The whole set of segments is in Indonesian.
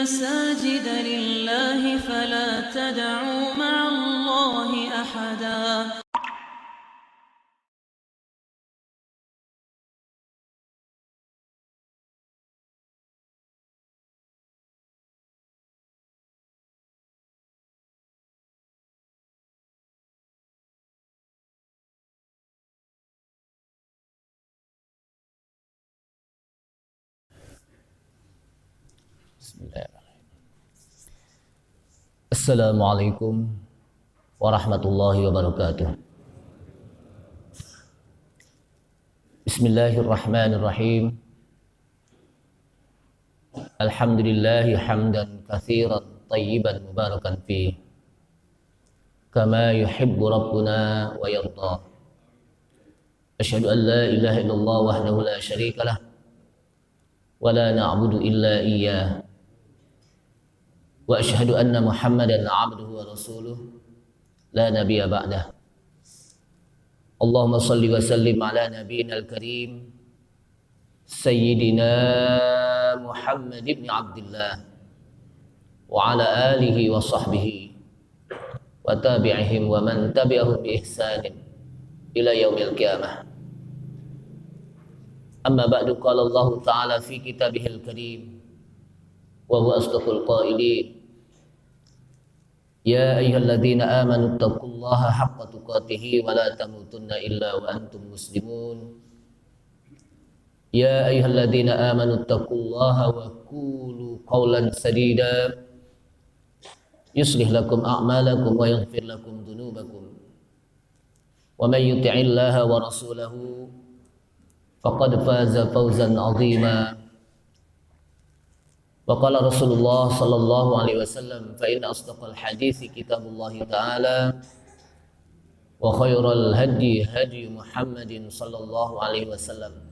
المساجد لله فلا تدعوا مع الله أحدا. Bismillahirrahmanirrahim. Assalamualaikum warahmatullahi wabarakatuh. Bismillahirrahmanirrahim. Alhamdulillahi hamdan katsiran tayyiban mubarakan fi kama yuhibbu rabbuna wa yarda. Asyhadu an la ilaha illallah wahdahu la syarika lah wa la na'budu illa iyyah. Wa asyhadu anna Muhammadan 'abduhu wa rasuluhu la nabiyya ba'dah. Allahumma shalli wa sallim ala nabiyyina al-karim sayyidina Muhammad ibn Abdullah wa ala alihi wa sahbihi wa tabi'ihim wa man tabi'ahum bi ihsanin ila yaumil qiyamah. Amma ba'du, qala Allah ta'ala fi kitabihil karim wa huwa asdaqul qailin. Ya ayyuhalladzina amanu taqullaha haqqa tuqatih wa la tamutunna illa wa antum muslimun. Ya ayyuhalladzina amanu taqullaha wa qulu qawlan sadida yuslih lakum a'malakum wa yaghfir lakum dhunubakum. Wa may yuti'illaha wa rasulahu faqad faza fawzan 'azima. Waqala Rasulullah sallallahu alaihi wasallam, fa inna asdaqal hadithi kitabullah ta'ala wa khairal hadi hadi Muhammadin sallallahu alaihi wasallam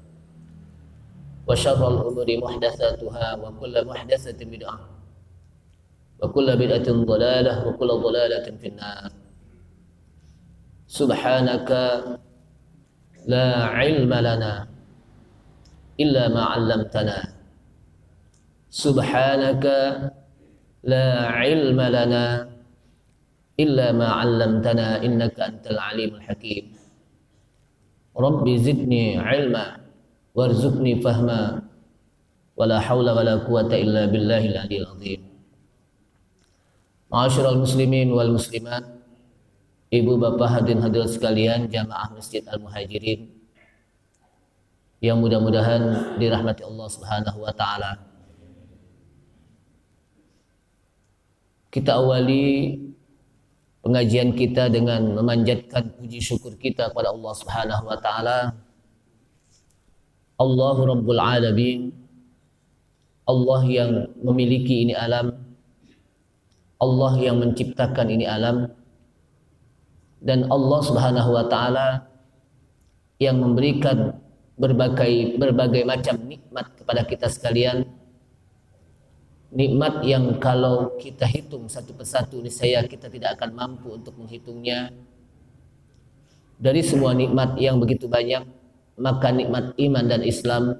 wa syarrul umuri muhdatsatuha wa kullu muhdatsatin bid'ah wa kullu bid'atin dhalalah wa kullu dhalalatin finnar. Subhanaka la ilma lana illa ma 'allamtana. Subhanaka la ilma lana illa ma 'allamtana innaka antal alimul hakim. Rabbi zidni ilma warzuqni fahma wala haula wala quwata illa billahil aliyil azim. Ma'asyiral muslimin wal muslimat, ibu bapak hadirin hadirat sekalian jamaah Masjid Al-Muhajirin yang mudah-mudahan dirahmati Allah Subhanahu wa taala. Kita awali pengajian kita dengan memanjatkan puji syukur kita kepada Allah Subhanahu wa taala. Allahu Rabbul Alamin, Allah yang memiliki ini alam, Allah yang menciptakan ini alam, dan Allah Subhanahu wa taala yang memberikan berbagai macam nikmat kepada kita sekalian. Nikmat yang kalau kita hitung satu persatu niscaya kita tidak akan mampu untuk menghitungnya. Dari semua nikmat yang begitu banyak, maka nikmat iman dan Islam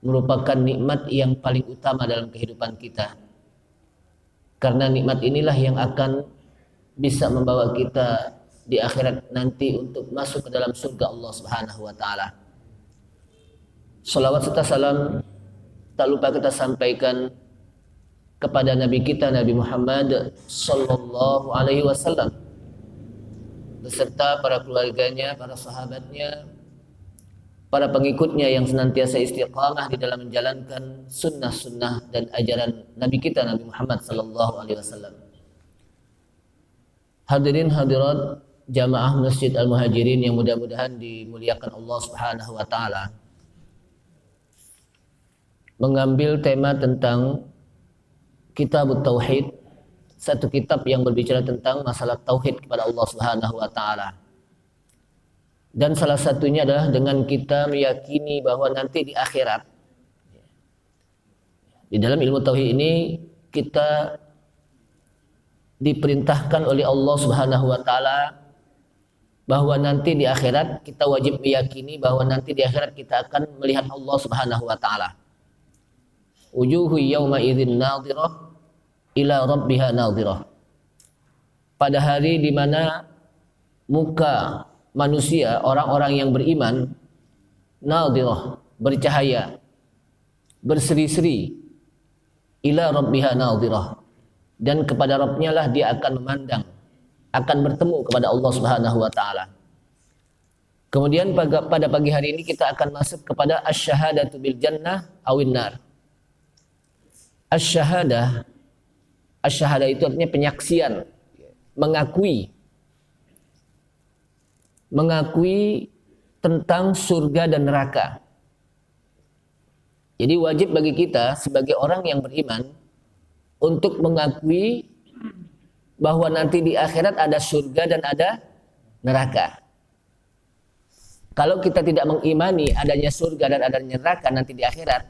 merupakan nikmat yang paling utama dalam kehidupan kita. Karena nikmat inilah yang akan bisa membawa kita di akhirat nanti untuk masuk ke dalam surga Allah Subhanahu wa taala. Salawat serta salam tak lupa kita sampaikan kepada Nabi kita Nabi Muhammad sallallahu alaihi wasallam beserta para keluarganya, para sahabatnya, para pengikutnya yang senantiasa istiqamah di dalam menjalankan sunnah-sunnah dan ajaran Nabi kita Nabi Muhammad sallallahu alaihi wasallam. Hadirin hadirat jamaah Masjid Al-Muhajirin yang mudah-mudahan dimuliakan Allah Subhanahu wa taala. Mengambil tema tentang Kitab Tauhid, satu kitab yang berbicara tentang masalah tauhid kepada Allah Subhanahu wa taala. Dan salah satunya adalah dengan kita meyakini bahwa nanti di akhirat, di dalam ilmu tauhid ini kita diperintahkan oleh Allah Subhanahu wa taala bahwa nanti di akhirat kita wajib meyakini bahwa nanti di akhirat kita akan melihat Allah Subhanahu wa taala. wujuhu yawma idzin nadhirah ila rabbiha nadhirah. Pada hari di mana muka manusia, orang-orang yang beriman, nadhirah, bercahaya, berseri-seri, ila rabbiha nadhirah, dan kepada Rabbnya lah dia akan memandang, akan bertemu kepada Allah Subhanahu wa taala. Kemudian pada pagi hari ini kita akan masuk kepada asyhadatu bil jannah awin nar. Asyhadah itu artinya penyaksian, mengakui tentang surga dan neraka. Jadi wajib bagi kita sebagai orang yang beriman untuk mengakui bahwa nanti di akhirat ada surga dan ada neraka. Kalau kita tidak mengimani adanya surga dan adanya neraka nanti di akhirat,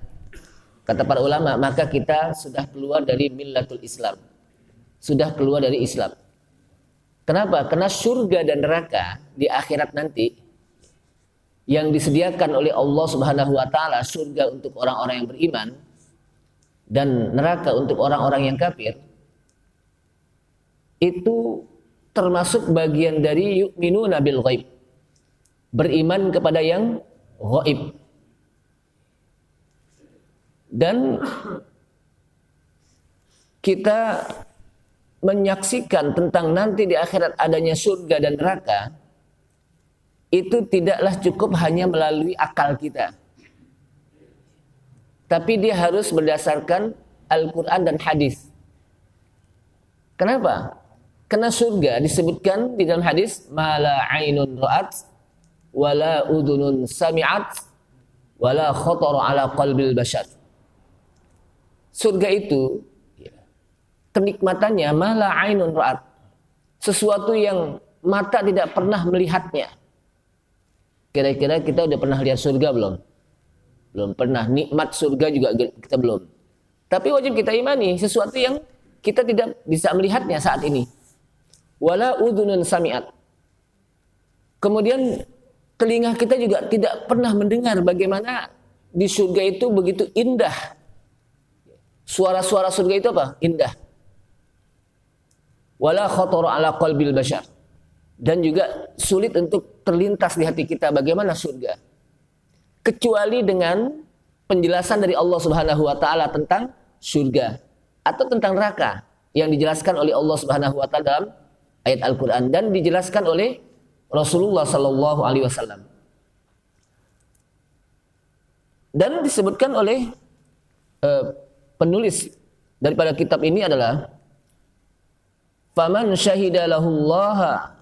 kata para ulama, maka kita sudah keluar dari millatul Islam. Sudah keluar dari Islam. Kenapa? Karena surga dan neraka di akhirat nanti yang disediakan oleh Allah Subhanahu wa taala, surga untuk orang-orang yang beriman dan neraka untuk orang-orang yang kafir, itu termasuk bagian dari yu'minuna bil ghaib, beriman kepada yang ghaib. Dan kita menyaksikan tentang nanti di akhirat adanya surga dan neraka, itu tidaklah cukup hanya melalui akal kita, tapi dia harus berdasarkan Al-Quran dan hadis. Kenapa? Karena surga disebutkan di dalam hadis, mala ainun ra'at wala udhunun sami'at wala khatara ala qalbil bashar. Surga itu kenikmatannya mala ainun ra'at, sesuatu yang mata tidak pernah melihatnya. Kira-kira kita udah pernah lihat surga belum? Belum pernah. Nikmat surga juga kita belum. Tapi wajib kita imani sesuatu yang kita tidak bisa melihatnya saat ini. Wala udhunun sami'at. Kemudian telinga kita juga tidak pernah mendengar bagaimana di surga itu begitu indah. Suara-suara surga itu apa? Indah. Wala khatara ala qalbil bashar. Dan juga sulit untuk terlintas di hati kita bagaimana surga. Kecuali dengan penjelasan dari Allah Subhanahu wa taala tentang surga atau tentang neraka yang dijelaskan oleh Allah Subhanahu wa taala dalam ayat Al-Qur'an dan dijelaskan oleh Rasulullah sallallahu alaihi wasallam. Dan disebutkan oleh penulis daripada kitab ini adalah faman syahida lahullaha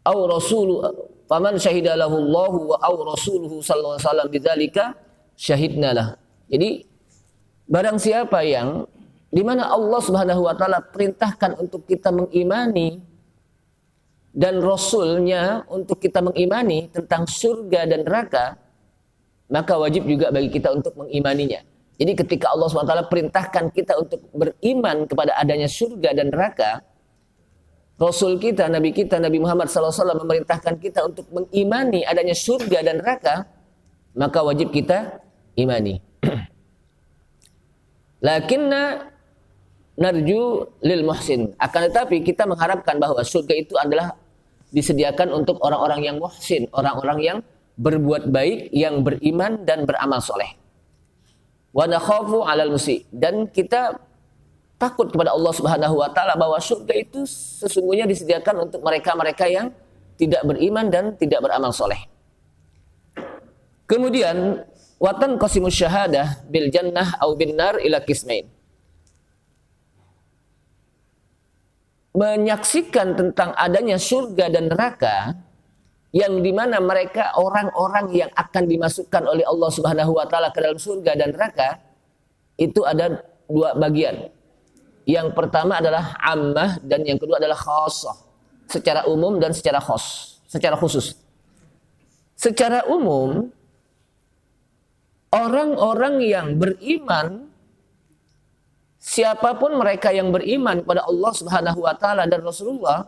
aw rasuluhu faman syahida lahullahu wa aw rasuluhu sallallahu alaihi wasallam bidzalika syahidna lah. Jadi barang siapa yang di mana Allah Subhanahu wa taala perintahkan untuk kita mengimani dan rasulnya untuk kita mengimani tentang surga dan neraka, maka wajib juga bagi kita untuk mengimaninya. Jadi ketika Allah Subhanahu wa taala perintahkan kita untuk beriman kepada adanya surga dan neraka, Rasul kita, Nabi kita, Nabi Muhammad SAW memerintahkan kita untuk mengimani adanya surga dan neraka, maka wajib kita imani. Lakinna narju lil muhsin. Akan tetapi kita mengharapkan bahwa surga itu adalah disediakan untuk orang-orang yang muhsin, orang-orang yang berbuat baik, yang beriman dan beramal soleh. Wa nakhafu 'alal musi. Dan kita takut kepada Allah Subhanahu wa taala bahwa surga itu sesungguhnya disediakan untuk mereka-mereka yang tidak beriman dan tidak beramal soleh. Kemudian watan qasimus syahadah bil jannah au bin nar ila qismain. Menyaksikan tentang adanya surga dan neraka yang dimana mereka orang-orang yang akan dimasukkan oleh Allah Subhanahu wa taala ke dalam surga dan neraka itu ada dua bagian. Yang pertama adalah ammah dan yang kedua adalah khassah. Secara umum dan secara khusus. Secara umum, orang-orang yang beriman, siapapun mereka yang beriman kepada Allah Subhanahu wa taala dan Rasulullah,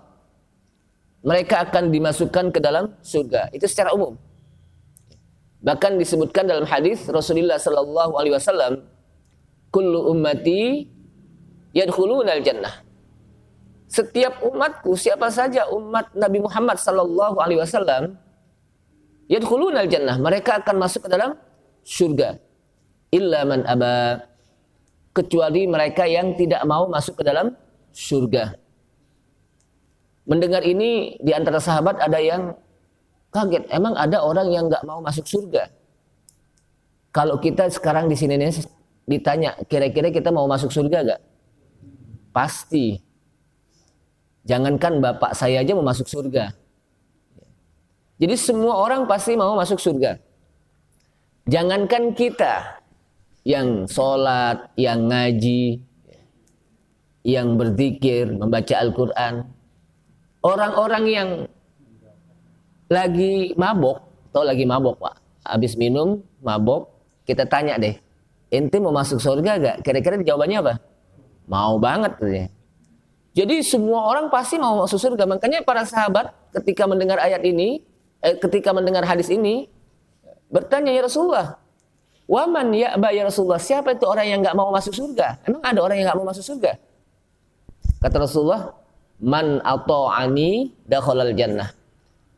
mereka akan dimasukkan ke dalam surga. Itu secara umum. Bahkan disebutkan dalam hadis Rasulullah sallallahu alaihi wasallam kullu ummati yadkhulunal jannah. Setiap umatku, siapa saja umat Nabi Muhammad sallallahu alaihi wasallam, yadkhulunal jannah, mereka akan masuk ke dalam surga. Illa man aba, kecuali mereka yang tidak mau masuk ke dalam surga. Mendengar ini di antara sahabat ada yang kaget, emang ada orang yang nggak mau masuk surga? Kalau kita sekarang di sini nih ditanya, kira-kira kita mau masuk surga nggak? Pasti. Jangankan bapak saya aja mau masuk surga. Jadi semua orang pasti mau masuk surga. Jangankan kita yang sholat, yang ngaji, yang berzikir, membaca Al-Quran. Orang-orang yang lagi mabok, atau lagi mabok Pak, habis minum, mabok, kita tanya deh, ente mau masuk surga gak? Kira-kira jawabannya apa? Mau banget. Jadi semua orang pasti mau masuk surga. Makanya para sahabat ketika mendengar ayat ini, ketika mendengar hadis ini, bertanya, ya Rasulullah, waman ya'ba ya Rasulullah, siapa itu orang yang gak mau masuk surga? Emang ada orang yang gak mau masuk surga? Kata Rasulullah, man ata'ani dakhalal jannah.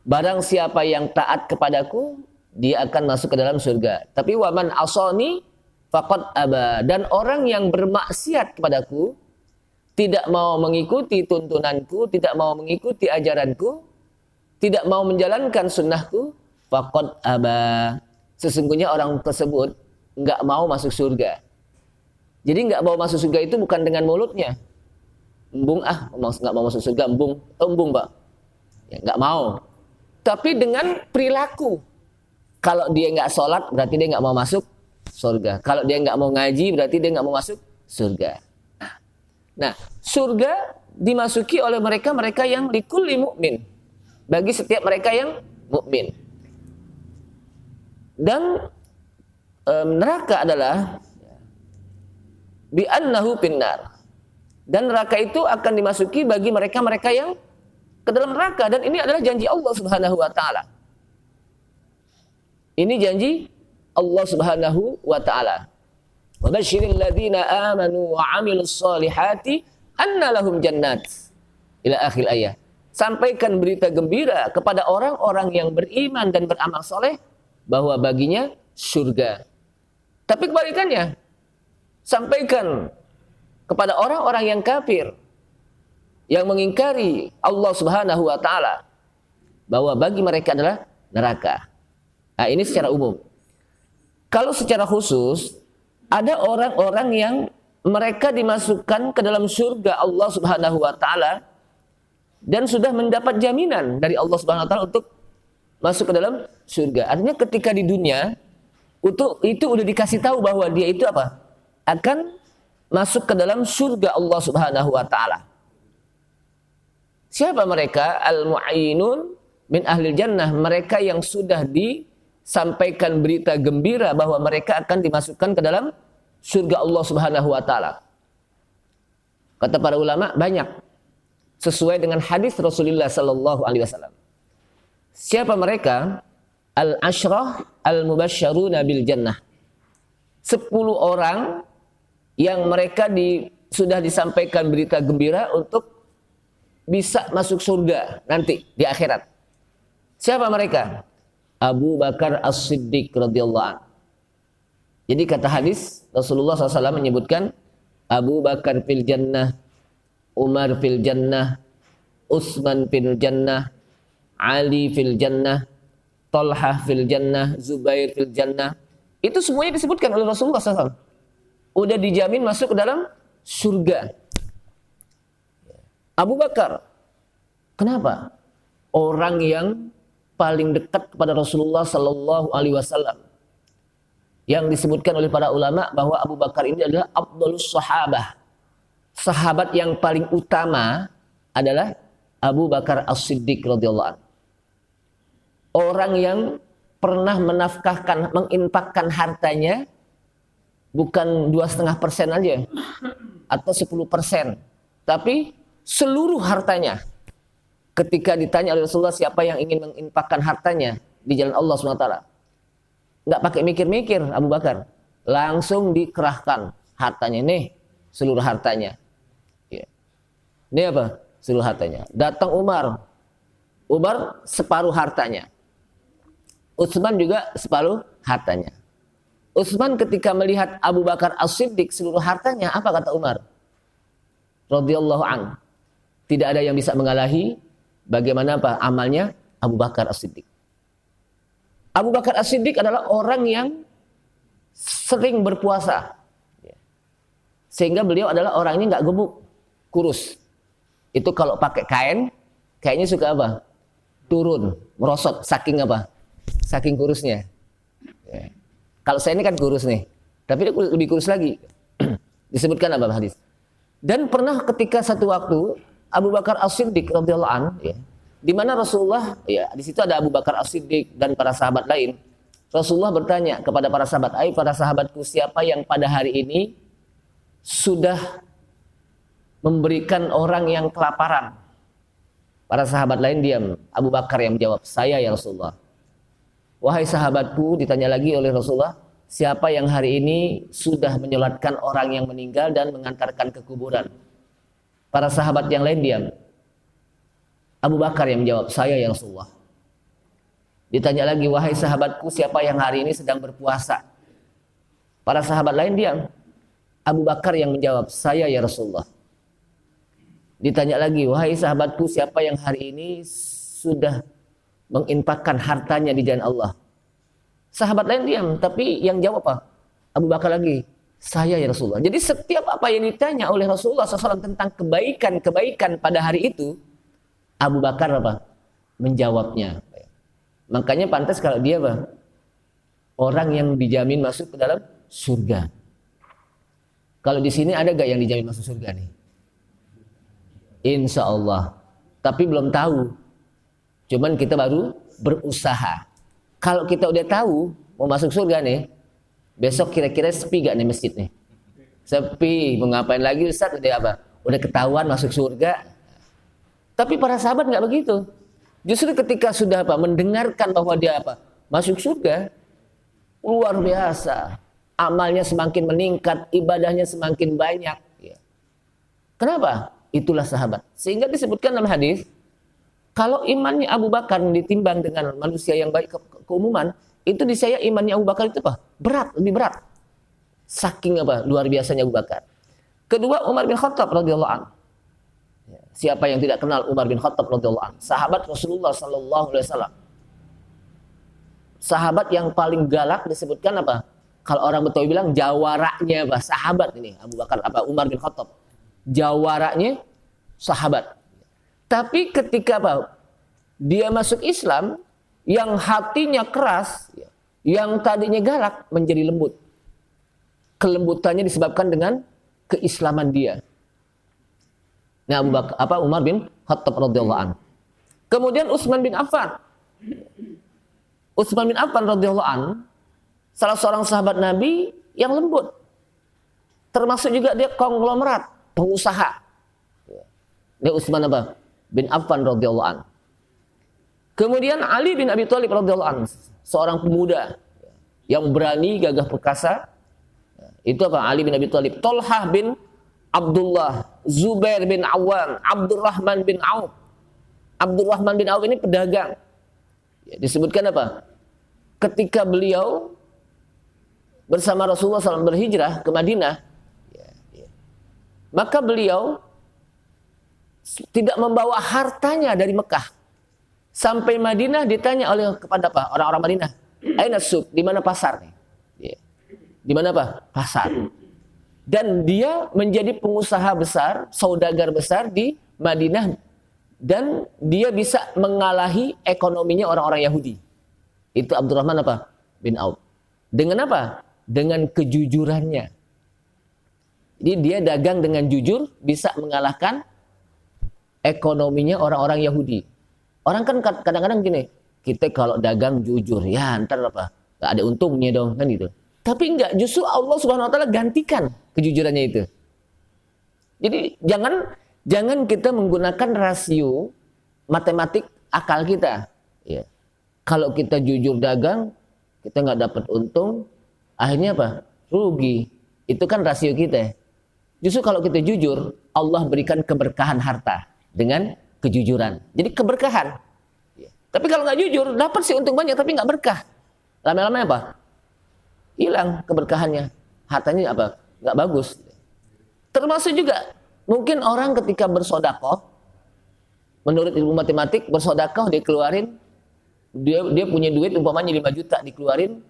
Barang siapa yang taat kepadaku, dia akan masuk ke dalam surga. Tapi waman asani faqad aba, dan orang yang bermaksiat kepadaku, tidak mau mengikuti tuntunanku, tidak mau mengikuti ajaranku, tidak mau menjalankan sunnahku, faqad aba, sesungguhnya orang tersebut enggak mau masuk surga. Jadi enggak mau masuk surga itu bukan dengan mulutnya. Embung enggak mau masuk surga, embung Pak. Ya enggak mau. Tapi dengan perilaku. Kalau dia enggak sholat berarti dia enggak mau masuk surga. Kalau dia enggak mau ngaji berarti dia enggak mau masuk surga. Nah, surga dimasuki oleh mereka yang likulli mu'min. Bagi setiap mereka yang mukmin. Dan neraka adalah bi annahu finnar. Dan neraka itu akan dimasuki bagi mereka yang ke dalam neraka, dan ini adalah janji Allah Subhanahu wa taala. Ini janji Allah Subhanahu wa taala. Wa basyiril ladzina amanu wa 'amilus shalihati anna lahum jannat. Ila akhir ayat. Sampaikan berita gembira kepada orang-orang yang beriman dan beramal soleh bahwa baginya surga. Tapi kebalikannya, sampaikan kepada orang-orang yang kafir, yang mengingkari Allah Subhanahu wa taala, bahwa bagi mereka adalah neraka. Nah, ini secara umum. Kalau secara khusus, ada orang-orang yang mereka dimasukkan ke dalam surga Allah Subhanahu wa taala dan sudah mendapat jaminan dari Allah Subhanahu wa taala untuk masuk ke dalam surga. Artinya ketika di dunia itu udah dikasih tahu bahwa dia itu apa? Akan masuk ke dalam surga Allah Subhanahu wa taala. Siapa mereka? Al-mu'ayyinun min ahlil jannah, mereka yang sudah disampaikan berita gembira bahwa mereka akan dimasukkan ke dalam surga Allah Subhanahu wa taala. Kata para ulama banyak, sesuai dengan hadis Rasulullah sallallahu alaihi wasallam. Siapa mereka? Al-ashrah al-mubasysyaruna bil jannah. 10 orang yang mereka sudah disampaikan berita gembira untuk bisa masuk surga nanti di akhirat. Siapa mereka? Abu Bakar As-Siddiq radhiyallahu anhu. Jadi kata hadis Rasulullah SAW menyebutkan Abu Bakar fil jannah, Umar fil jannah, Utsman fil jannah, Ali fil jannah, Talhah fil jannah, Zubair fil jannah. Itu semuanya disebutkan oleh Rasulullah SAW. Udah dijamin masuk ke dalam surga. Abu Bakar. Kenapa? Orang yang paling dekat kepada Rasulullah sallallahu alaihi wasallam. Yang disebutkan oleh para ulama bahwa Abu Bakar ini adalah afdhalus sahabah. Sahabat yang paling utama adalah Abu Bakar As-Siddiq radhiyallahu anhu. Orang yang pernah menafkahkan, menginfakkan hartanya bukan 2,5% aja atau 10%, tapi seluruh hartanya. Ketika ditanya oleh Rasulullah siapa yang ingin menginfakkan hartanya di jalan Allah SWT, nggak pakai mikir-mikir Abu Bakar, langsung dikerahkan hartanya nih, seluruh hartanya. Ya. Ini apa? Seluruh hartanya. Datang Umar separuh hartanya. Utsman juga separuh hartanya. Utsman ketika melihat Abu Bakar As-Siddiq seluruh hartanya, apa kata Umar radhiyallahu an? Tidak ada yang bisa mengalahi bagaimana apa amalnya Abu Bakar As-Siddiq. Abu Bakar As-Siddiq adalah orang yang sering berpuasa. Sehingga beliau adalah orang ini nggak gemuk, kurus. Itu kalau pakai kain, kayaknya suka apa? Turun, merosot, saking apa? Saking kurusnya. Ya. Kalau saya ini kan kurus nih, tapi dia lebih kurus lagi. Disebutkan apa hadis? Dan pernah ketika satu waktu Abu Bakar As-Siddiq radhiyallahu an, ya, di mana Rasulullah, ya, di situ ada Abu Bakar As-Siddiq dan para sahabat lain. Rasulullah bertanya kepada para sahabat, "Ai para sahabatku, siapa yang pada hari ini sudah memberikan orang yang kelaparan?" Para sahabat lain diam. Abu Bakar yang menjawab, "Saya ya Rasulullah." "Wahai sahabatku," ditanya lagi oleh Rasulullah, "siapa yang hari ini sudah menyolatkan orang yang meninggal dan mengantarkan ke kuburan?" Para sahabat yang lain diam. Abu Bakar yang menjawab, "Saya ya Rasulullah." Ditanya lagi, "Wahai sahabatku, siapa yang hari ini sedang berpuasa?" Para sahabat lain diam. Abu Bakar yang menjawab, "Saya ya Rasulullah." Ditanya lagi, "Wahai sahabatku, siapa yang hari ini sudah menginfakkan hartanya di jalan Allah?" Sahabat lain diam, tapi yang jawab apa? Abu Bakar lagi, "Saya ya Rasulullah." Jadi setiap apa yang ditanya oleh Rasulullah SAW tentang kebaikan-kebaikan pada hari itu, Abu Bakar apa? Menjawabnya. Makanya pantas kalau dia apa? Orang yang dijamin masuk ke dalam surga. Kalau di sini ada gak yang dijamin masuk surga nih? Insya Allah. Tapi belum tahu. Cuman kita baru berusaha. Kalau kita udah tahu mau masuk surga nih, besok kira-kira sepi gak nih masjid nih? Sepi. Mau ngapain lagi Ustaz? Udah apa? Udah ketahuan masuk surga. Tapi para sahabat gak begitu. Justru ketika sudah apa? Mendengarkan bahwa dia apa? Masuk surga, luar biasa. Amalnya semakin meningkat, ibadahnya semakin banyak. Ya. Kenapa? Itulah sahabat. Sehingga disebutkan dalam hadis, kalau imannya Abu Bakar ditimbang dengan manusia yang baik keumuman, itu di saya imannya Abu Bakar itu apa? Berat, lebih berat. Saking apa? Luar biasanya Abu Bakar. Kedua, Umar bin Khattab radhiyallahu anhu. Siapa yang tidak kenal Umar bin Khattab radhiyallahu anhu? Sahabat Rasulullah sallallahu alaihi wasallam. Sahabat yang paling galak disebutkan apa? Kalau orang Betawi bilang jawaranya apa? Sahabat ini Abu Bakar apa Umar bin Khattab. Jawaranya sahabat. Tapi ketika apa? Dia masuk Islam, yang hatinya keras, yang tadinya galak menjadi lembut. Kelembutannya disebabkan dengan keislaman dia. Nah, Umar bin Khattab radhiyallahu anhu. Kemudian Utsman bin Affan. Utsman bin Affan radhiyallahu anhu salah seorang sahabat Nabi yang lembut. Termasuk juga dia konglomerat, pengusaha. Dia Utsman apa? Bin Affan radhiyallahu anhu. Kemudian Ali bin Abi Thalib radhiyallahu anhu, seorang pemuda yang berani, gagah perkasa. Itu apa? Ali bin Abi Thalib. Tolhah bin Abdullah, Zubair bin Awam, Abdurrahman bin Auf. Abdurrahman bin Auf ini pedagang. Ya, disebutkan apa? Ketika beliau bersama Rasulullah SAW berhijrah ke Madinah, maka beliau tidak membawa hartanya dari Mekah. Sampai Madinah ditanya oleh kepada apa? Orang-orang Madinah, "Aina suq?" Di mana pasar nih? Ya. Di mana apa? Pasar. Dan dia menjadi pengusaha besar, saudagar besar di Madinah, dan dia bisa mengalahi ekonominya orang-orang Yahudi. Itu Abdurrahman apa? Bin Auf. Dengan apa? Dengan kejujurannya. Jadi dia dagang dengan jujur, bisa mengalahkan ekonominya orang-orang Yahudi. Orang kan kadang-kadang gini, kita kalau dagang jujur, ya ntar apa? Gak ada untungnya dong, kan gitu. Tapi enggak, justru Allah Subhanahu wa taala gantikan kejujurannya itu. Jadi jangan kita menggunakan rasio matematik akal kita. Ya. Kalau kita jujur dagang, kita nggak dapat untung, akhirnya apa? Rugi. Itu kan rasio kita. Justru kalau kita jujur, Allah berikan keberkahan harta dengan kejujuran. Jadi keberkahan. Tapi kalau nggak jujur, dapat sih untung banyak tapi nggak berkah. Lama-lama apa? Hilang keberkahannya. Hartanya apa? Nggak bagus. Termasuk juga mungkin orang ketika bersodakoh, menurut ilmu matematik, bersodakoh dikeluarin, dia punya duit umpamanya 5 juta dikeluarin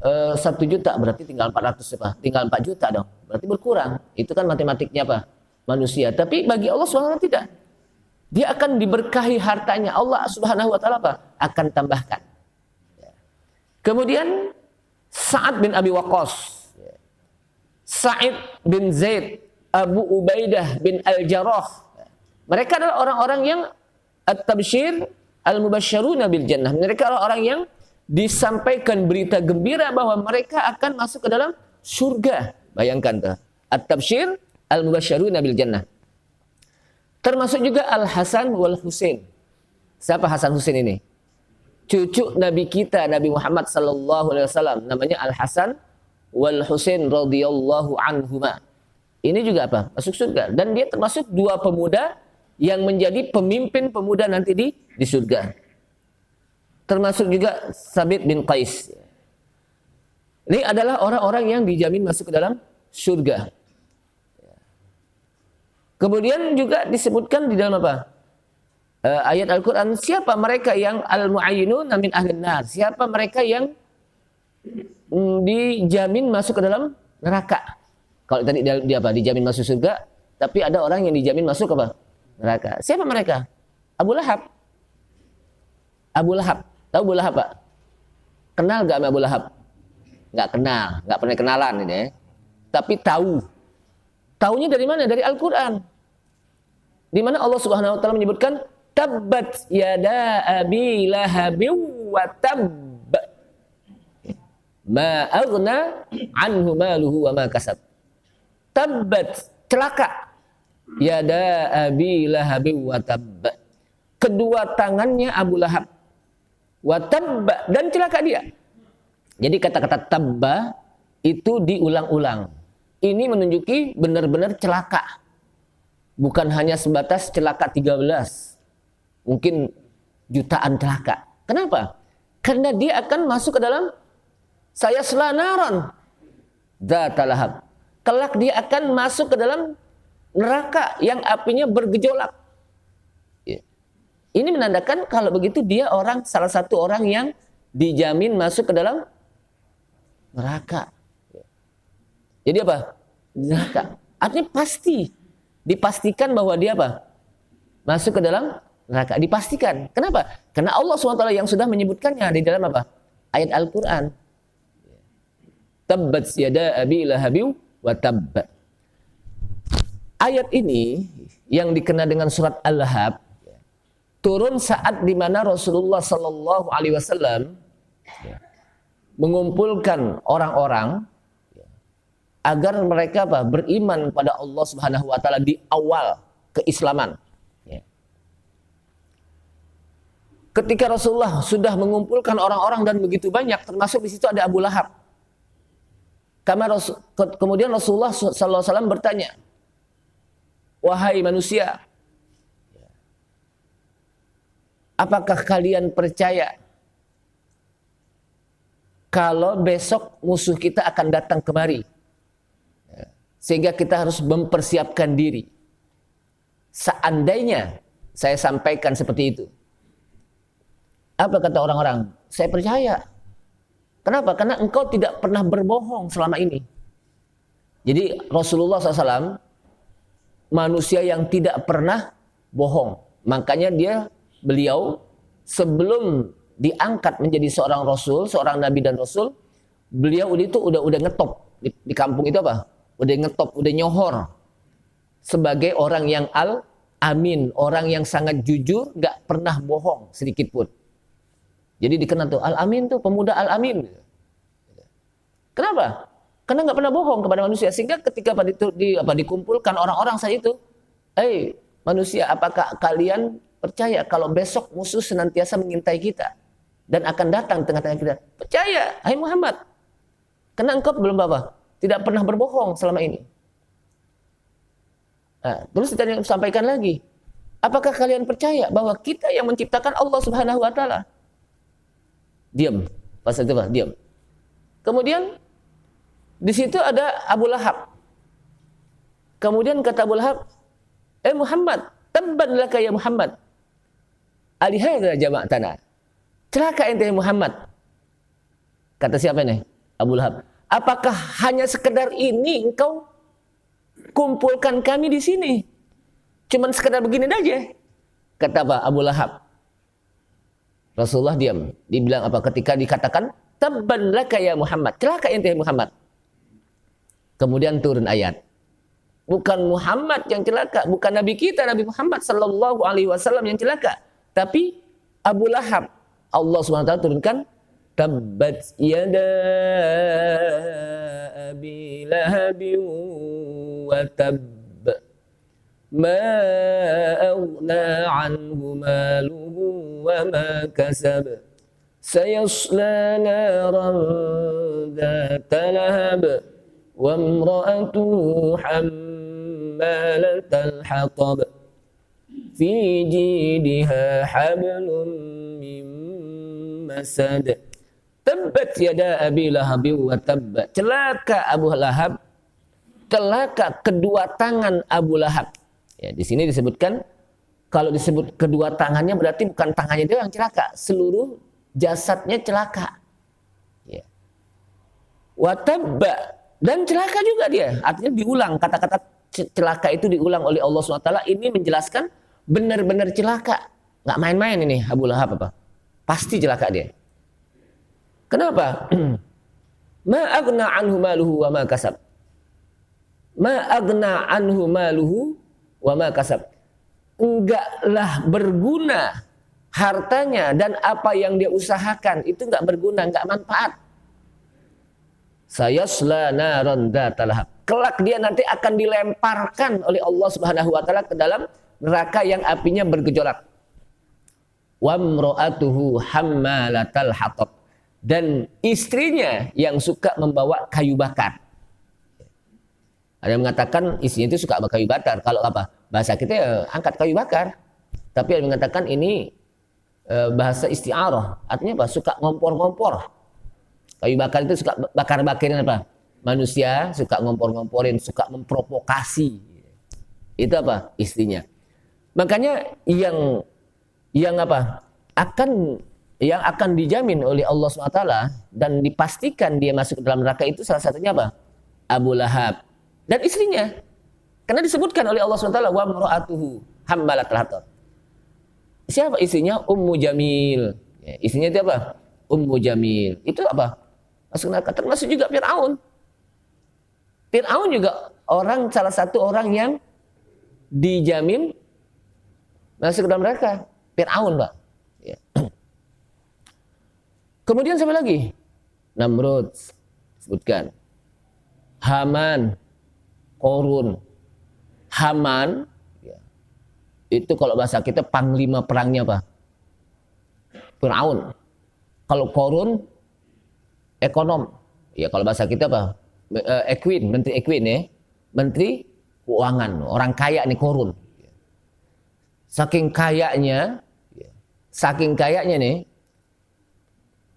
1 juta, berarti tinggal 400 apa? Tinggal 4 juta dong. Berarti berkurang. Itu kan matematiknya apa? Manusia. Tapi bagi Allah SWT tidak. Dia akan diberkahi hartanya. Allah Subhanahu wa taala apa? Akan tambahkan. Kemudian Sa'ad bin Abi Waqqas, Sa'id bin Zaid, Abu Ubaidah bin Al-Jarrah. Mereka adalah orang-orang yang at-tabsyir al-mubasysyaruna bil jannah. Mereka adalah orang yang disampaikan berita gembira bahwa mereka akan masuk ke dalam surga. Bayangkan tuh. At-tabsyir al-mubasysyaruna bil jannah. Termasuk juga Al-Hasan wal Husain. Siapa Hasan Husain ini? Cucu Nabi kita, Nabi Muhammad sallallahu alaihi wasallam, namanya Al-Hasan wal Husain radhiyallahu anhuma. Ini juga apa? Masuk surga. Dan dia termasuk 2 pemuda yang menjadi pemimpin pemuda nanti di surga. Termasuk juga Sabit bin Qais. Ini adalah orang-orang yang dijamin masuk ke dalam surga. Kemudian juga disebutkan di dalam apa? Ayat Al-Quran, siapa mereka yang al-mu'ayyinuna min ahlin nar? Siapa mereka yang dijamin masuk ke dalam neraka? Kalau tadi dia apa? Dijamin masuk surga, tapi ada orang yang dijamin masuk ke apa? Neraka. Siapa mereka? Abu Lahab. Abu Lahab. Tahu Abu Lahab, Pak? Kenal gak sama Abu Lahab? Nggak kenal, nggak pernah kenalan ini ya. Tapi tahu. Taunya dari mana? Dari Al-Quran. Di mana Allah Subhanahu wa taala menyebutkan tabbat yada abi lahabin wa tabb. Ma aghna anhu maluhu wa ma kasab. Tabbat, celaka. Yada abi lahabin wa tabb. Kedua tangannya Abu Lahab. Wa tabb, dan celaka dia. Jadi kata-kata tabba itu diulang-ulang. Ini menunjuki benar-benar celaka. Bukan hanya sebatas celaka 13. Mungkin jutaan celaka. Kenapa? Karena dia akan masuk ke dalam sayasla naran dzata lahab. Kelak dia akan masuk ke dalam neraka yang apinya bergejolak. Ini menandakan kalau begitu dia salah satu orang yang dijamin masuk ke dalam neraka. Jadi apa? Neraka. Artinya pasti. Dipastikan bahwa dia apa? Masuk ke dalam neraka. Dipastikan. Kenapa? Karena Allah SWT yang sudah menyebutkannya di dalam apa? Ayat Al-Quran. Tabbat yada abi lahabiw wa tabb. Ayat ini yang dikenal dengan surat Al-Lahab turun saat di mana Rasulullah Sallallahu Alaihi Wasallam mengumpulkan orang-orang agar mereka beriman pada Allah Subhanahu wa taala di awal keislaman. Ketika Rasulullah sudah mengumpulkan orang-orang dan begitu banyak, termasuk di situ ada Abu Lahab. Kemudian Rasulullah sallallahu alaihi wasallam bertanya, "Wahai manusia, apakah kalian percaya kalau besok musuh kita akan datang kemari? Sehingga kita harus mempersiapkan diri. Seandainya saya sampaikan seperti itu." Apa kata orang-orang? Saya percaya. Kenapa? Karena engkau tidak pernah berbohong selama ini. Jadi Rasulullah SAW manusia yang tidak pernah bohong. Makanya beliau sebelum diangkat menjadi seorang rasul, seorang nabi dan rasul, beliau itu udah ngetop di kampung itu apa? Udah ngetop, udah nyohor sebagai orang yang al-amin, orang yang sangat jujur, gak pernah bohong sedikit pun. Jadi dikenal tuh al-amin tuh pemuda al-amin. Kenapa? Karena gak pernah bohong kepada manusia. Sehingga ketika dikumpulkan orang-orang saat itu, manusia, apakah kalian percaya kalau besok musuh senantiasa mengintai kita dan akan datang tengah-tengah kita? Percaya, hai Muhammad. Karena engkau belum apa? tidak pernah berbohong selama ini. Nah, terus kita sampaikan lagi, apakah kalian percaya bahwa kita yang menciptakan Allah Subhanahu wa taala? Diam. Pas itu Pak, diam. Kemudian di situ ada Abu Lahab. Kemudian kata Abu Lahab, Muhammad, tabban laka ya Muhammad. Alihadza jama'tana. Celaka ente Muhammad. Kata siapa nih? Abu Lahab. Apakah hanya sekedar ini engkau kumpulkan kami di sini? Cuman sekedar begini aja. Kata apa? Abu Lahab. Rasulullah diam. Dibilang apa? Ketika dikatakan tabban laka ya Muhammad. Celaka ente Muhammad. Kemudian turun ayat. Bukan Muhammad yang celaka, bukan Nabi kita Nabi Muhammad sallallahu alaihi wasallam yang celaka, tapi Abu Lahab. Allah SWT turunkan tabbat yada abi lahabin wa tabb ma aghna anhu maluhu wa ma kasab sayasla naran dhata lahab wa imra'atuhu hammalatal hatab fi jidha hablum min masad tabbat yada abi lahabin wa tabb. Celaka Abu Lahab, celaka kedua tangan Abu Lahab. Ya, di sini disebutkan, kalau disebut kedua tangannya berarti bukan tangannya dia yang celaka, seluruh jasadnya celaka. Ya. Wa tabba, dan celaka juga dia. Artinya diulang, kata-kata celaka itu diulang oleh Allah SWT. Ini menjelaskan benar-benar celaka. Nggak main-main ini Abu Lahab apa? Pasti celaka dia. Kenapa? Ma aghna anhu maluhu wa ma kasab. Ma aghna anhu maluhu wa ma kasab. Enggaklah berguna hartanya dan apa yang dia usahakan itu enggak berguna, enggak manfaat. Sayasla naran dzata lahab. Kelak dia nanti akan dilemparkan oleh Allah Subhanahu wa taala ke dalam neraka yang apinya bergejolak. Wa imra'atuhu hammalatal hatab. Dan istrinya yang suka membawa kayu bakar. Ada yang mengatakan istrinya itu suka kayu bakar. Kalau apa? Bahasa kita ya angkat kayu bakar. Tapi ada yang mengatakan ini bahasa isti'arah. Artinya apa? Suka ngompor-ngompor. Kayu bakar itu suka bakar-bakarin apa? Manusia suka ngompor-ngomporin, suka memprovokasi. Itu apa? Istrinya. Makanya yang apa? Yang akan dijamin oleh Allah SWT dan dipastikan dia masuk ke dalam neraka itu salah satunya apa? Abu Lahab dan istrinya. Karena disebutkan oleh Allah SWT wa imra'atuhu hammalatal hatab. Siapa istrinya? Ummu Jamil. Ya, istrinya itu apa? Ummu Jamil. Itu apa? Masuk neraka. Termasuk juga Fir'aun. Fir'aun juga salah satu orang yang dijamin masuk ke dalam neraka. Fir'aun, Pak. Ya. Kemudian siapa lagi? Namrud, sebutkan. Haman, Korun. Haman, ya, itu kalau bahasa kita panglima perangnya apa? Fir'aun. Kalau Korun, ekonom. Ya kalau bahasa kita apa? Equin, Menteri Equin ya. Menteri Keuangan, orang kaya nih Korun. Saking kayanya nih,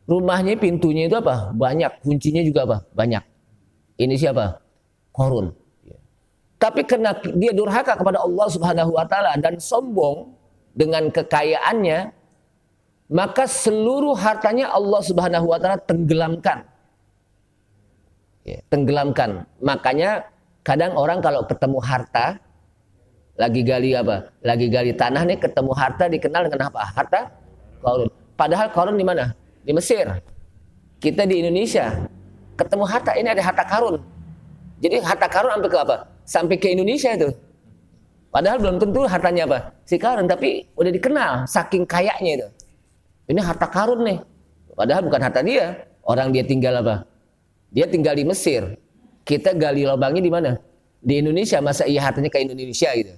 rumahnya pintunya itu apa? Banyak, kuncinya juga apa? Banyak. Ini siapa? Korun. Tapi karena dia durhaka kepada Allah Subhanahu wa taala dan sombong dengan kekayaannya, maka seluruh hartanya Allah Subhanahu wa taala tenggelamkan. Ya, tenggelamkan. Makanya kadang orang kalau ketemu harta, lagi gali apa? Lagi gali tanah nih, ketemu harta dikenal dengan apa? Harta Korun. Padahal Korun di mana? Di Mesir. Kita di Indonesia ketemu harta, ini ada harta karun. Jadi harta karun sampai ke apa? Sampai ke Indonesia itu. Padahal belum tentu hartanya apa? Si karun, tapi udah dikenal saking kayanya itu. Ini harta karun nih. Padahal bukan harta dia. Orang dia tinggal apa? Dia tinggal di Mesir. Kita gali lubangnya di mana? Di Indonesia. Masa iya hartanya ke Indonesia gitu.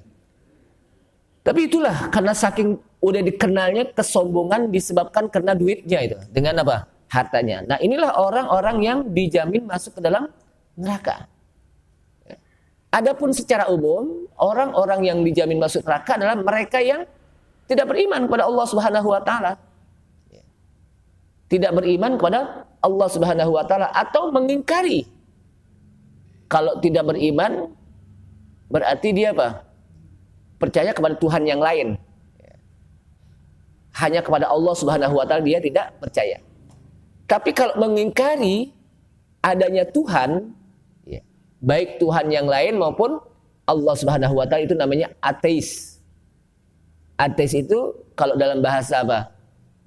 Tapi itulah karena saking udah dikenalnya, kesombongan disebabkan karena duitnya itu. Dengan apa? Hartanya. Nah inilah orang-orang yang dijamin masuk ke dalam neraka. Adapun secara umum, orang-orang yang dijamin masuk neraka adalah mereka yang tidak beriman kepada Allah Subhanahu wa taala. Tidak beriman kepada Allah Subhanahu wa taala atau mengingkari. Kalau tidak beriman berarti dia apa? Percaya kepada Tuhan yang lain. Hanya kepada Allah Subhanahu wa taala dia tidak percaya. Tapi kalau mengingkari adanya Tuhan, baik Tuhan yang lain maupun Allah Subhanahu wa taala, itu namanya ateis. Ateis itu kalau dalam bahasa apa?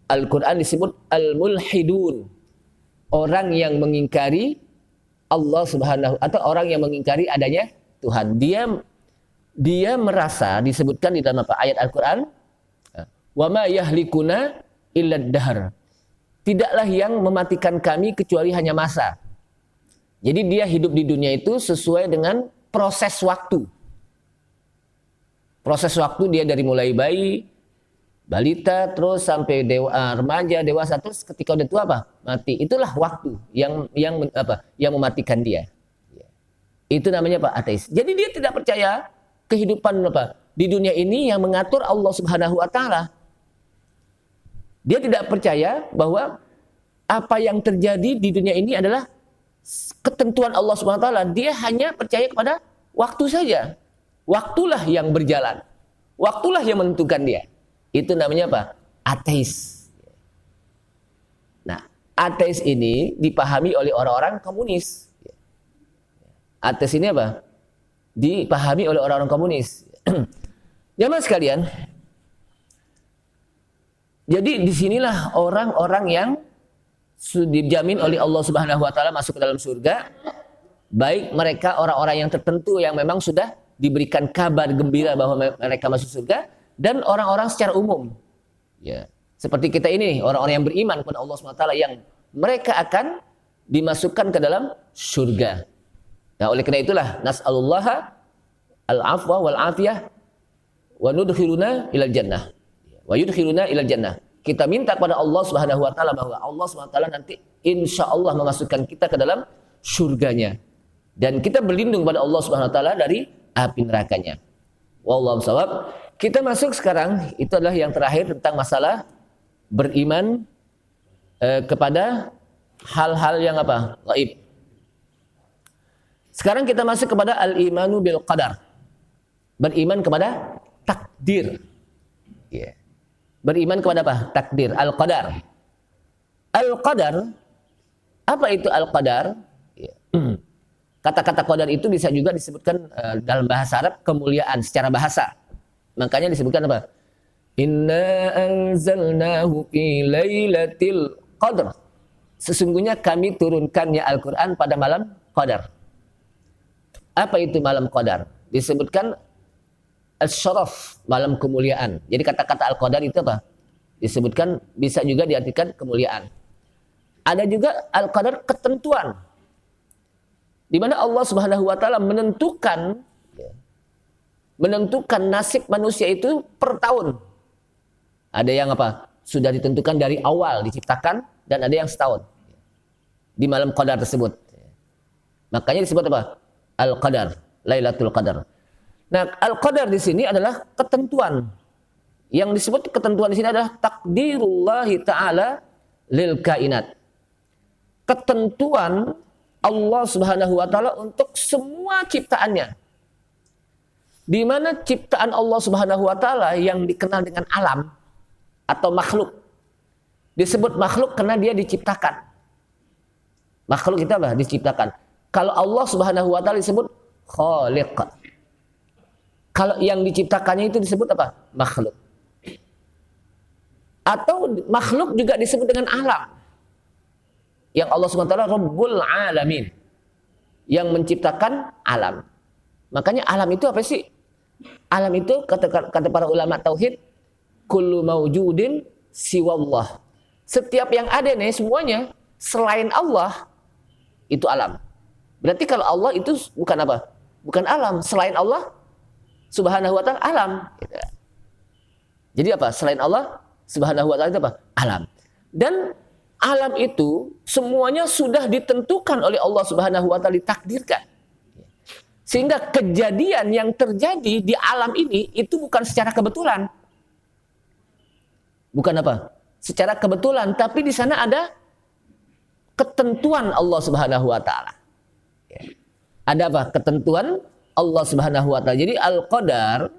Al-Quran disebut al-mulhidun. Orang yang mengingkari Allah Subhanahu, atau orang yang mengingkari adanya Tuhan. Dia merasa, disebutkan di dalam ayat Al-Quran, wa ma yahlikuna illa dahr. Tidaklah yang mematikan kami kecuali hanya masa. Jadi dia hidup di dunia itu sesuai dengan proses waktu. Proses waktu dia dari mulai bayi, balita, terus sampai remaja, dewasa, terus ketika udah tua apa? Mati. Itulah waktu yang mematikan dia. Itu namanya apa? Ateis. Jadi dia tidak percaya kehidupan apa? Di dunia ini yang mengatur Allah Subhanahu wa taala. Dia tidak percaya bahwa apa yang terjadi di dunia ini adalah ketentuan Allah Subhanahu wa taala. Dia hanya percaya kepada waktu saja. Waktulah yang berjalan. Waktulah yang menentukan dia. Itu namanya apa? Ateis. Nah, ateis ini dipahami oleh orang-orang komunis. Ateis ini apa? Dipahami oleh orang-orang komunis. Jamaah sekalian, jadi disinilah orang-orang yang dijamin oleh Allah Subhanahu wa taala masuk ke dalam surga, baik mereka orang-orang yang tertentu yang memang sudah diberikan kabar gembira bahwa mereka masuk surga, dan orang-orang secara umum. Ya, seperti kita ini, orang-orang yang beriman kepada Allah Subhanahu wa taala yang mereka akan dimasukkan ke dalam surga. Nah, oleh karena itulah nas'alullaha al-afwa wal afiyah wa nudkhiluna ilal jannah. Wa yudkhiluna ilal jannah. Kita minta kepada Allah Subhanahu wa taala bahwa Allah Subhanahu wa taala nanti insyaallah memasukkan kita ke dalam surganya. Dan kita berlindung pada Allah Subhanahu wa taala dari api nerakanya. Wallahu shawab. Kita masuk sekarang, itu adalah yang terakhir tentang masalah beriman kepada hal-hal yang apa? Gaib. Sekarang kita masuk kepada al-imanu bil qadar. Beriman kepada takdir. Yeah. Beriman kepada apa? Takdir, al-qadar. Al-qadar, apa itu al-qadar? Yeah. Kata-kata qadar itu bisa juga disebutkan dalam bahasa Arab kemuliaan secara bahasa. Makanya disebutkan apa? Inna anzalnahu fi lailatul qadr. Sesungguhnya kami turunkannya Al-Quran pada malam qadar. Apa itu malam qadar? Disebutkan al-syaraf, malam kemuliaan. Jadi kata-kata al-qadar itu apa? Disebutkan bisa juga diartikan kemuliaan. Ada juga al-qadar ketentuan. Di mana Allah Subhanahu wa taala menentukan nasib manusia itu per tahun. Ada yang apa? Sudah ditentukan dari awal diciptakan, dan ada yang setahun. Di malam qadar tersebut. Makanya disebut apa? Al-qadar, Lailatul Qadar. Nah, al-qadar di sini adalah ketentuan. Yang disebut ketentuan di sini adalah takdirullahi ta'ala lil kainat. Ketentuan Allah Subhanahu wa taala untuk semua ciptaannya. Di mana ciptaan Allah Subhanahu wa taala yang dikenal dengan alam atau makhluk. Disebut makhluk karena dia diciptakan. Makhluk itu apa? Diciptakan. Kalau Allah Subhanahu wa taala disebut khaliq. Kalau yang diciptakannya itu disebut apa? Makhluk. Atau makhluk juga disebut dengan alam. Yang Allah Subhanahu wa taala Rabbul Alamin. Yang menciptakan alam. Makanya alam itu apa sih? Alam itu kata para ulama tauhid, kullu maujudin siwallah. Setiap yang ada nih semuanya selain Allah itu alam. Berarti kalau Allah itu bukan apa? Bukan alam. Selain Allah Subhanahu wa taala alam. Jadi apa? Selain Allah Subhanahu wa taala itu apa? Alam. Dan alam itu semuanya sudah ditentukan oleh Allah Subhanahu wa taala, ditakdirkan. Sehingga kejadian yang terjadi di alam ini itu bukan secara kebetulan. Bukan apa? Secara kebetulan, tapi di sana ada ketentuan Allah Subhanahu wa taala. Ada apa? Ketentuan Allah Subhanahu wa taala. Jadi al-qadar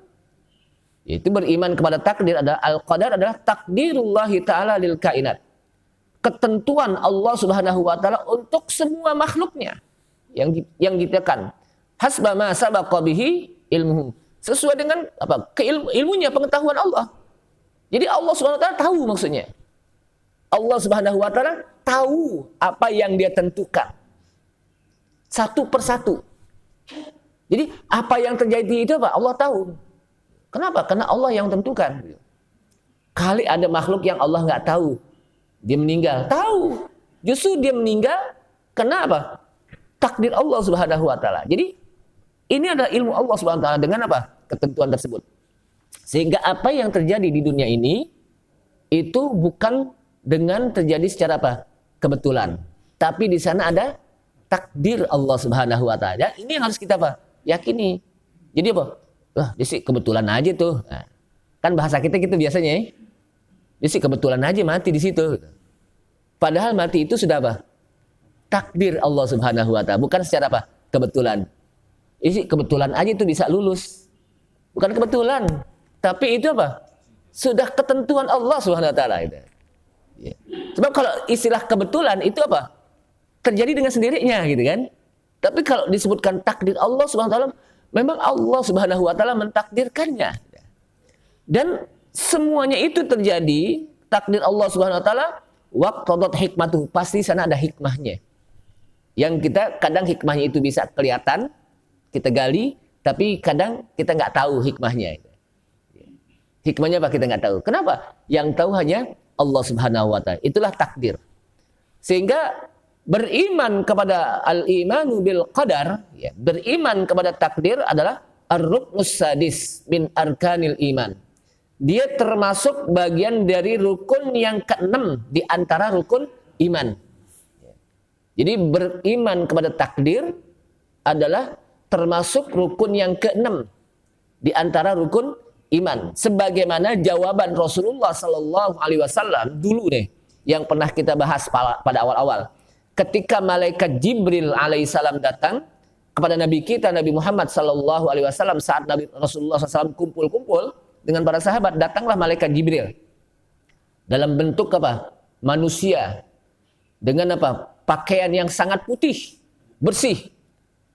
itu beriman kepada takdir, adalah al-qadar adalah takdirullah taala lil kainat. Ketentuan Allah Subhanahu wa taala untuk semua makhluknya yang ditekan. Hasba ma sabaqa bihi ilmuhu. Sesuai dengan apa? Ilmunya, pengetahuan Allah. Jadi Allah Subhanahu wa taala tahu maksudnya. Allah Subhanahu wa taala tahu apa yang dia tentukan. Satu persatu. Jadi apa yang terjadi itu apa? Allah tahu. Kenapa? Karena Allah yang tentukan. Kali ada makhluk yang Allah nggak tahu. Dia meninggal. Tahu. Justru dia meninggal kenapa? Takdir Allah Subhanahu wa taala. Jadi ini adalah ilmu Allah Subhanahu wa taala dengan apa? Ketentuan tersebut. Sehingga apa yang terjadi di dunia ini itu bukan dengan terjadi secara apa? Kebetulan. Tapi di sana ada takdir Allah Subhanahu wa taala. Ini yang harus kita apa? Yakini. Jadi apa? Wah, dia sih kebetulan aja tuh. Nah, kan bahasa kita gitu biasanya ya. Dia sih kebetulan aja mati di situ. Padahal mati itu sudah apa? Takdir Allah Subhanahu wa taala, bukan secara apa? Kebetulan. Isi kebetulan aja itu bisa lulus. Bukan kebetulan, tapi itu apa? Sudah ketentuan Allah Subhanahu wa taala itu. Ya. Sebab kalau istilah kebetulan itu apa? Terjadi dengan sendirinya gitu kan. Tapi kalau disebutkan takdir Allah Subhanahu wa taala, memang Allah Subhanahu wa taala mentakdirkannya. Dan semuanya itu terjadi, takdir Allah Subhanahu wa taala, waqtadat hikmatuh, pasti sana ada hikmahnya. Yang kita kadang hikmahnya itu bisa kelihatan, kita gali, tapi kadang kita nggak tahu hikmahnya. Hikmahnya apa kita nggak tahu. Kenapa? Yang tahu hanya Allah Subhanahu wa taala. Itulah takdir. Sehingga beriman kepada al-imanu bil qadar, ya, beriman kepada takdir adalah ar-ruknus sadis min arkanil iman. Dia termasuk bagian dari rukun yang ke-6 di antara rukun iman. Jadi beriman kepada takdir adalah termasuk rukun yang ke-6 di antara rukun iman. Sebagaimana jawaban Rasulullah sallallahu alaihi wasallam dulu deh yang pernah kita bahas pada awal-awal. Ketika malaikat Jibril alaihissalam datang kepada Nabi kita Nabi Muhammad sallallahu alaihi wasallam saat Nabi Rasulullah SAW kumpul-kumpul dengan para sahabat, datanglah malaikat Jibril dalam bentuk apa? Manusia dengan apa? Pakaian yang sangat putih, bersih,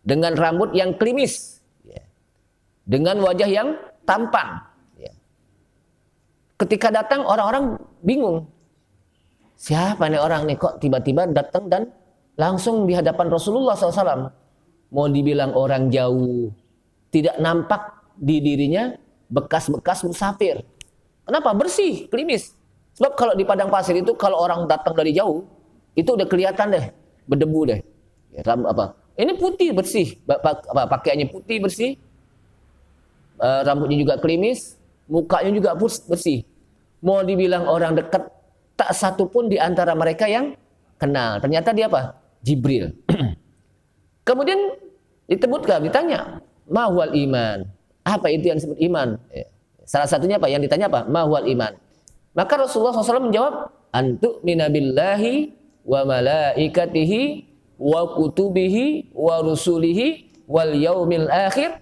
dengan rambut yang klimis, ya, dengan wajah yang tampan. Ya. Ketika datang orang-orang bingung. Siapa nih orang nih kok tiba-tiba datang dan langsung di hadapan Rasulullah SAW. Mau dibilang orang jauh, tidak nampak di dirinya bekas-bekas musafir. Kenapa? Bersih, klimis. Sebab kalau di padang pasir itu kalau orang datang dari jauh, itu udah kelihatan deh, berdebu deh. Ya, apa? Ini putih bersih, pakaiannya putih bersih, rambutnya juga klimis, mukanya juga bersih. Mau dibilang orang dekat, tak satu pun di antara mereka yang kenal. Ternyata dia apa? Jibril. Kemudian ditanya, mahwal iman. Apa itu yang disebut iman? Salah satunya apa? Yang ditanya apa? Mahwal iman. Maka Rasulullah SAW menjawab, antu'mina billahi wa malaikatihi wa kutubihi wa rusulihi wal yaumil akhir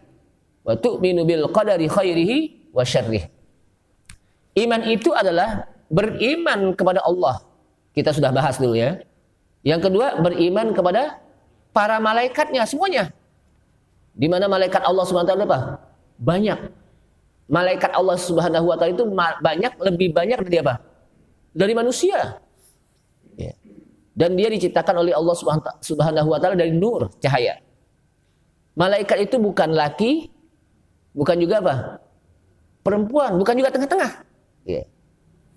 wa tu'minu bil qadari khairihi wa syarrih. Iman itu adalah beriman kepada Allah. Kita sudah bahas dulu ya. Yang kedua, beriman kepada para malaikatnya semuanya. Di mana malaikat Allah Subhanahu wa taala apa? Banyak. Malaikat Allah Subhanahu wa taala itu banyak, lebih banyak dari apa? Dari manusia. Ya. Dan dia diciptakan oleh Allah Subhanahu wa taala dari nur, cahaya. Malaikat itu bukan laki, bukan juga apa? Perempuan, bukan juga tengah-tengah. Ya.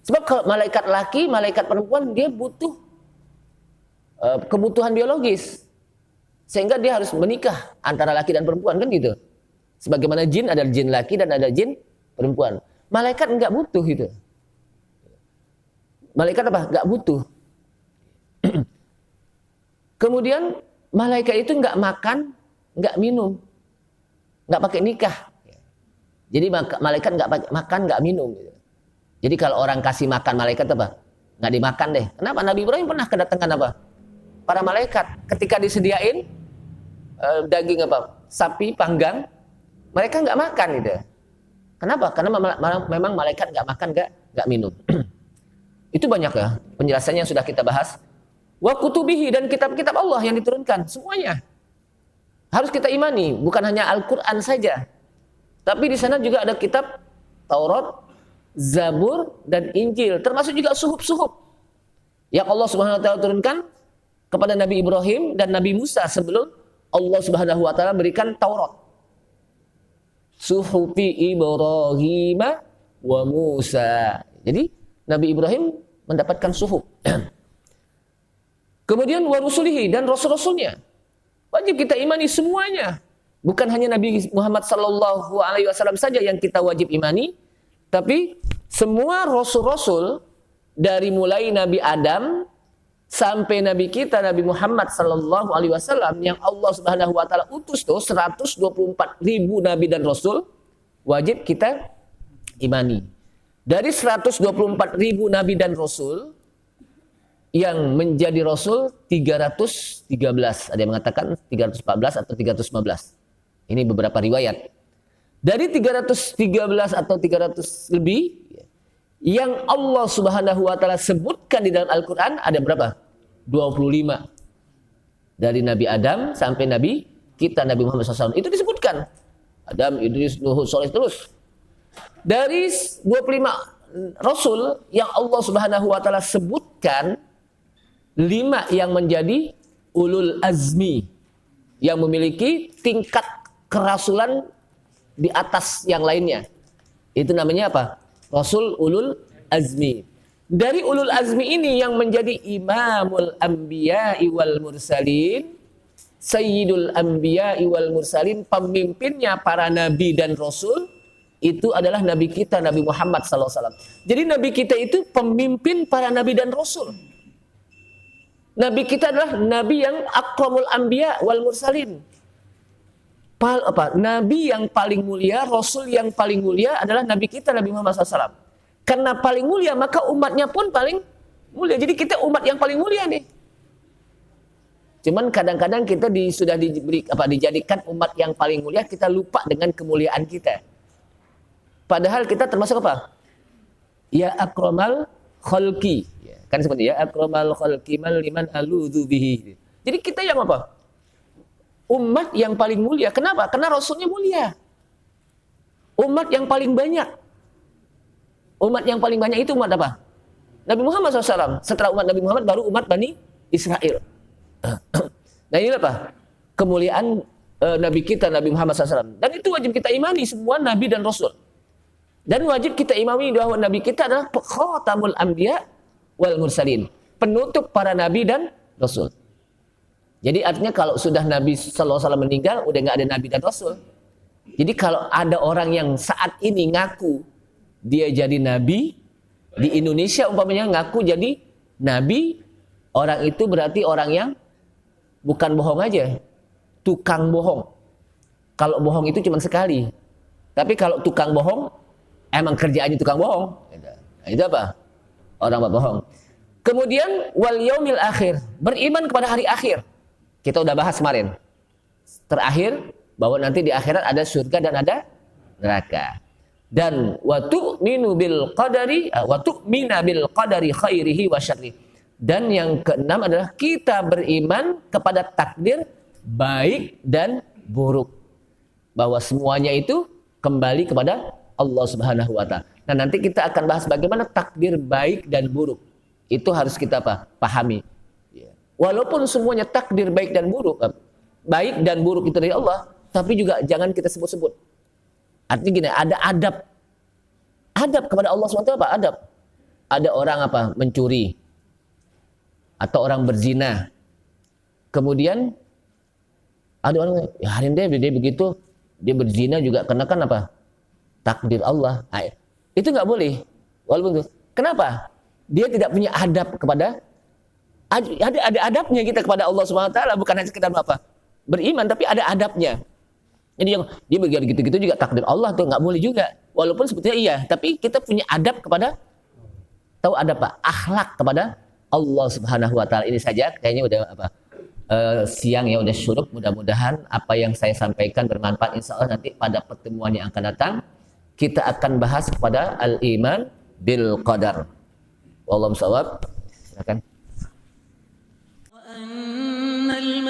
Sebab kalau malaikat laki, malaikat perempuan, dia butuh kebutuhan biologis. Sehingga dia harus menikah antara laki dan perempuan, kan gitu. Sebagaimana jin, ada jin laki dan ada jin perempuan. Malaikat enggak butuh gitu. Malaikat apa? Enggak butuh. Kemudian malaikat itu nggak makan, nggak minum, nggak pakai nikah. Jadi malaikat nggak makan, nggak minum. Jadi kalau orang kasih makan malaikat apa? Nggak dimakan deh. Kenapa? Nabi Ibrahim pernah kedatangan apa? Para malaikat. Ketika disediain daging apa? Sapi panggang, mereka nggak makan gitu. Kenapa? Karena memang malaikat nggak makan, nggak minum. Itu banyak ya penjelasannya yang sudah kita bahas. Wa kutubihi, dan kitab-kitab Allah yang diturunkan semuanya harus kita imani, bukan hanya Al-Quran saja. Tapi di sana juga ada kitab Taurat, Zabur, dan Injil, termasuk juga suhuf-suhuf yang Allah Subhanahu wa taala turunkan kepada Nabi Ibrahim dan Nabi Musa sebelum Allah Subhanahu wa taala berikan Taurat. Suhufi Ibrahim wa Musa. Jadi Nabi Ibrahim mendapatkan suhuf. Kemudian wa rusulihi, dan rasul-rasulnya. Wajib kita imani semuanya. Bukan hanya Nabi Muhammad sallallahu alaihi wasallam saja yang kita wajib imani, tapi semua rasul-rasul dari mulai Nabi Adam sampai Nabi kita Nabi Muhammad sallallahu alaihi wasallam yang Allah Subhanahu wa taala utus tuh 124.000 nabi dan rasul, wajib kita imani. Dari 124.000 nabi dan rasul, yang menjadi rasul 313, ada yang mengatakan 314 atau 315. Ini beberapa riwayat. Dari 313 atau 300 lebih yang Allah Subhanahu wa taala sebutkan di dalam Al-Qur'an ada berapa? 25. Dari Nabi Adam sampai Nabi kita Nabi Muhammad SAW itu disebutkan. Adam, Idris, Nuh, Saleh, terus. Dari 25 rasul yang Allah Subhanahu wa taala sebutkan, 5 yang menjadi ulul azmi, yang memiliki tingkat kerasulan di atas yang lainnya. Itu namanya apa? Rasul ulul azmi. Dari ulul azmi ini yang menjadi imamul anbiya'i wal mursalin, sayyidul anbiya'i wal mursalin, pemimpinnya para nabi dan rasul, itu adalah nabi kita Nabi Muhammad SAW. Jadi nabi kita itu pemimpin para nabi dan rasul. Nabi kita adalah nabi yang akramul anbiya wal mursalin. Nabi yang paling mulia, rasul yang paling mulia adalah nabi kita Nabi Muhammad SAW. Karena paling mulia, maka umatnya pun paling mulia. Jadi kita umat yang paling mulia nih. Cuman kadang-kadang kita sudah dijadikan umat yang paling mulia, kita lupa dengan kemuliaan kita. Padahal kita termasuk apa? Ya akramal khalqi. Kan seperti ya akramal khalqi mal liman aludzu bihi. Jadi kita yang apa? Umat yang paling mulia. Kenapa? Karena rasulnya mulia. Umat yang paling banyak. Umat yang paling banyak itu umat apa? Nabi Muhammad SAW. Setelah umat Nabi Muhammad baru umat Bani Israel. Nah ini apa? Kemuliaan Nabi kita Nabi Muhammad SAW. Dan itu wajib kita imani semua Nabi dan Rasul. Dan wajib kita imani bahwa Nabi kita adalah khatamul anbiya wal mursalin, penutup para Nabi dan Rasul. Jadi artinya kalau sudah Nabi SAW meninggal, udah nggak ada Nabi dan Rasul. Jadi kalau ada orang yang saat ini ngaku dia jadi Nabi, di Indonesia umpamanya ngaku jadi Nabi, orang itu berarti orang yang bukan bohong aja, tukang bohong. Kalau bohong itu cuma sekali. Tapi kalau tukang bohong, emang kerjaannya tukang bohong. Nah, itu apa? Orang bohong. Kemudian wal yaumil akhir, beriman kepada hari akhir. Kita udah bahas kemarin. Terakhir bahwa nanti di akhirat ada surga dan ada neraka. Dan wa tu'minu bil qadari wa tu'mina bil qadari khairihi wa syarrihi. Dan yang keenam adalah kita beriman kepada takdir baik dan buruk. Bahwa semuanya itu kembali kepada Allah Subhanahu wa taala. Nah, nanti kita akan bahas bagaimana takdir baik dan buruk. Itu harus kita pahami. Walaupun semuanya takdir baik dan buruk, baik dan buruk itu dari Allah, tapi juga jangan kita sebut-sebut. Artinya gini, ada adab. Adab kepada Allah SWT apa? Adab. Ada orang mencuri. Atau orang berzina. Kemudian ada orang, ya hari ini dia begitu, dia berzina juga karena kan takdir Allah. Nah, itu nggak boleh. Walaupun itu. Kenapa? Dia tidak punya adab kepada Ada adabnya kita kepada Allah Subhanahu wa taala, bukan hanya sekedar apa? Beriman, tapi ada adabnya. Jadi yang dia bagian gitu-gitu juga takdir Allah tuh nggak boleh juga. Walaupun sebetulnya iya, tapi kita punya adab kepada, tahu adab apa? Akhlak kepada Allah Subhanahu wa taala. Ini saja kayaknya udah apa? Siang ya, udah syuruk. Mudah-mudahan apa yang saya sampaikan bermanfaat. Insya Allah nanti pada pertemuan yang akan datang kita akan bahas kepada al-iman bil qadar. Wallahu shawab. Silakan.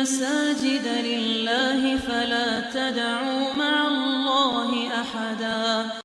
المساجد لله فلا تدعوا مع الله أحدا